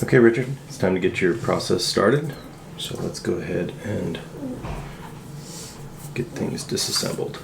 Okay, Richard, it's time to get your process started. So let's go ahead and get things disassembled.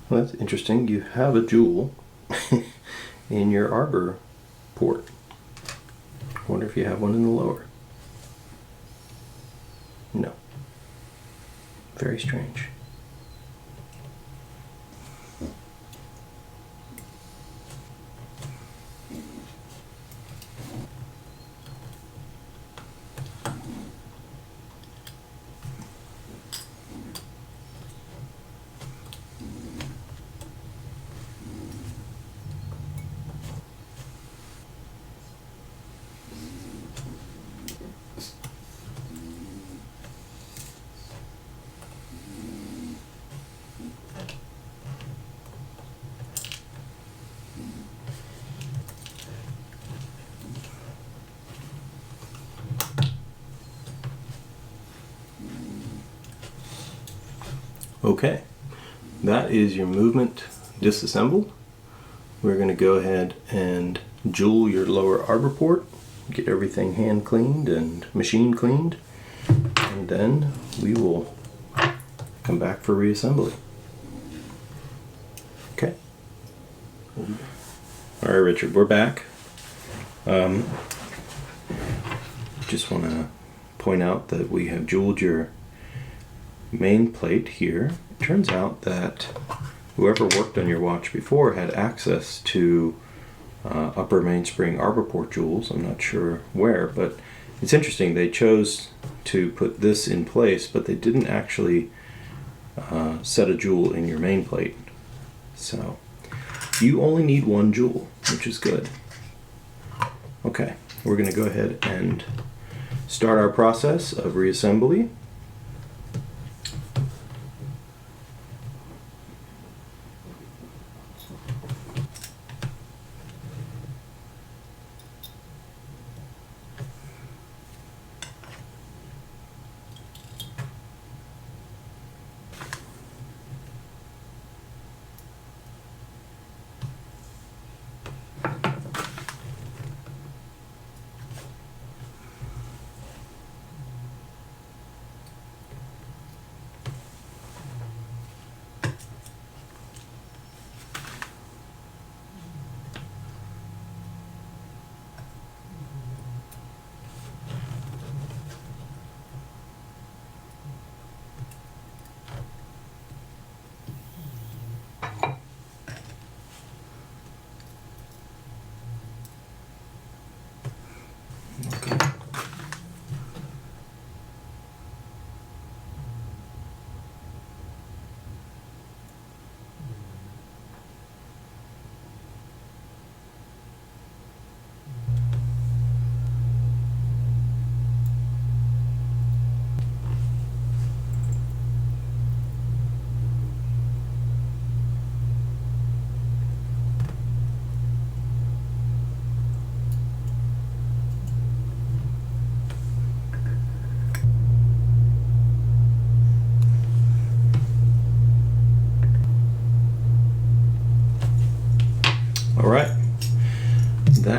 Well, that's interesting. You have a jewel in your arbor port. I wonder if you have one in the lower. No. Very strange. Okay, that is your movement disassembled. We're going to go ahead and jewel your lower arbor port, get everything hand cleaned and machine cleaned, and then we will come back for reassembly. Okay. All right, Richard, we're back. Just want to point out that we have jeweled your main plate here. It turns out that whoever worked on your watch before had access to upper mainspring arbor port jewels. I'm not sure where, but it's interesting. They chose to put this in place, but they didn't actually set a jewel in your main plate. So you only need one jewel, which is good. Okay, we're going to go ahead and start our process of reassembly.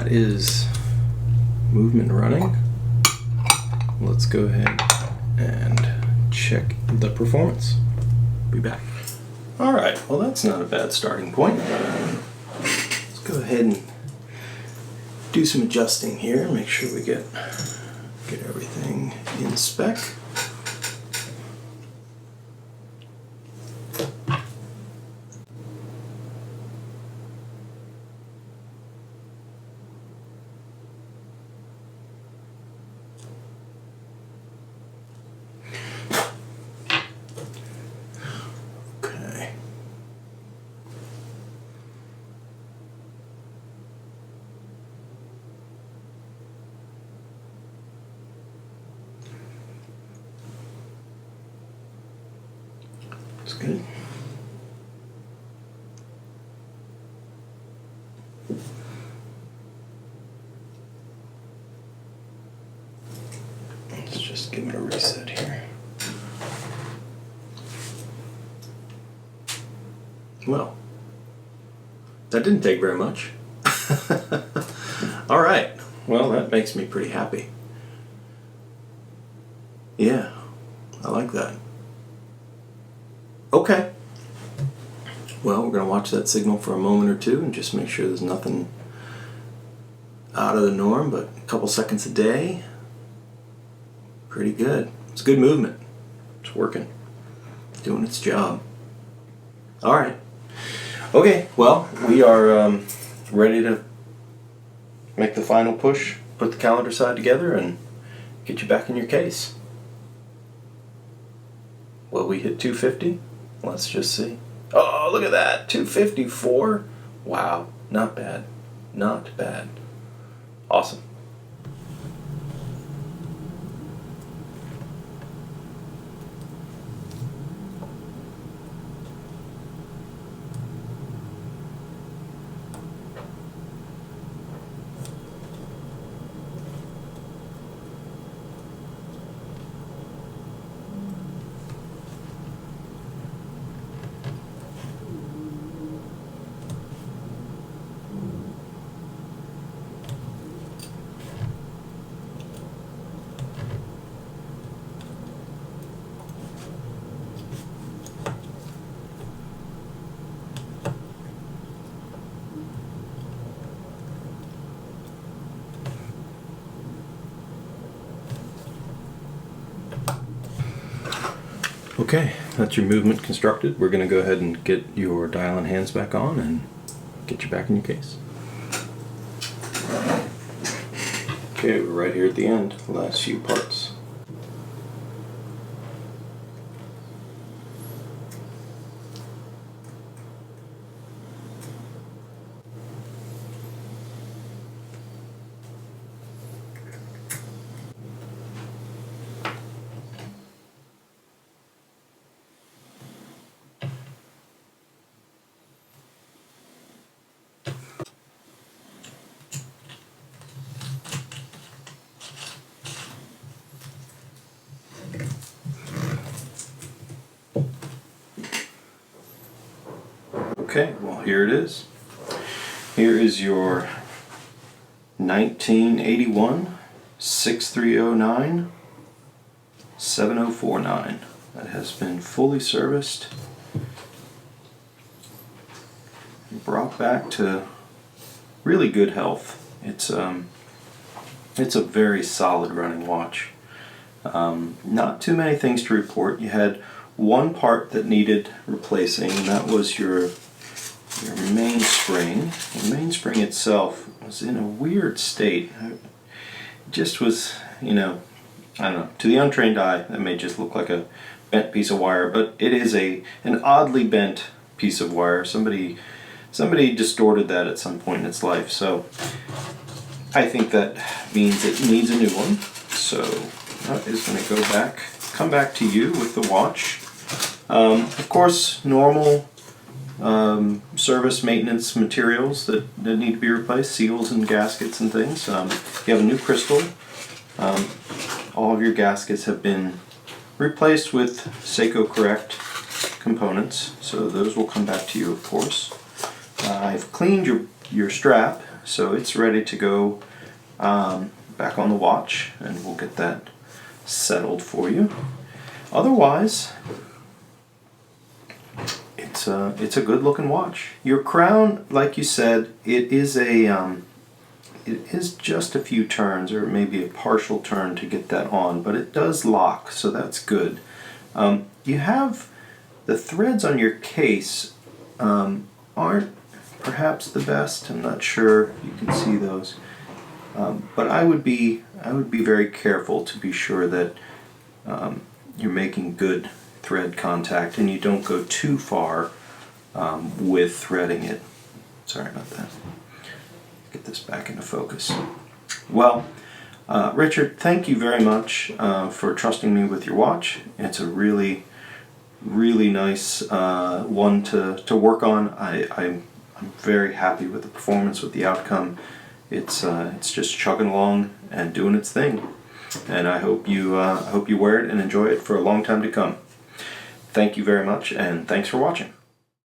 that is movement running. Let's go ahead and check the performance. Be back. All right, well that's not a bad starting point. Let's go ahead and do some adjusting here, make sure we get everything in spec. That's good. Let's just give it a reset here. Well, that didn't take very much. All right. Well, that makes me pretty happy. Yeah, I like that. Okay. Well, we're going to watch that signal for a moment or two and just make sure there's nothing out of the norm, but a couple seconds a day. Pretty good. It's good movement. It's working. It's doing its job. All right. Okay, well, we are ready to make the final push, put the calendar side together, and get you back in your case. Will we hit 250? Let's just see. Oh, look at that, 254. Wow, not bad. Not bad. Awesome. Okay, that's your movement constructed. We're going to go ahead and get your dial and hands back on and get you back in your case. Okay, we're right here at the end, the last few parts. Okay, well here it is. Here is your 1981 6309 7049. That has been fully serviced, brought back to really good health. It's a very solid running watch. Not too many things to report. You had one part that needed replacing, and that was your mainspring. The mainspring itself was in a weird state. It just was, I don't know, to the untrained eye that may just look like a bent piece of wire, but it is an oddly bent piece of wire. Somebody distorted that at some point in its life, so I think that means it needs a new one. So that is going to come back to you with the watch. Of course, normal service maintenance materials that need to be replaced, seals and gaskets and things. You have a new crystal. All of your gaskets have been replaced with Seiko correct components, so those will come back to you, of course. I've cleaned your strap, so it's ready to go back on the watch, and we'll get that settled for you. Otherwise, it's a good looking watch. Your crown, like you said, it is just a few turns, or maybe a partial turn to get that on, but it does lock, so that's good. You have the threads on your case aren't perhaps the best. I'm not sure you can see those, but I would be very careful to be sure that you're making good thread contact and you don't go too far with threading it. Sorry about that. Get this back into focus. Well, Richard, thank you very much for trusting me with your watch. It's a really nice one to work on. I'm very happy with the performance, with the outcome. It's just chugging along and doing its thing, and I hope you wear it and enjoy it for a long time to come. Thank you very much, and thanks for watching.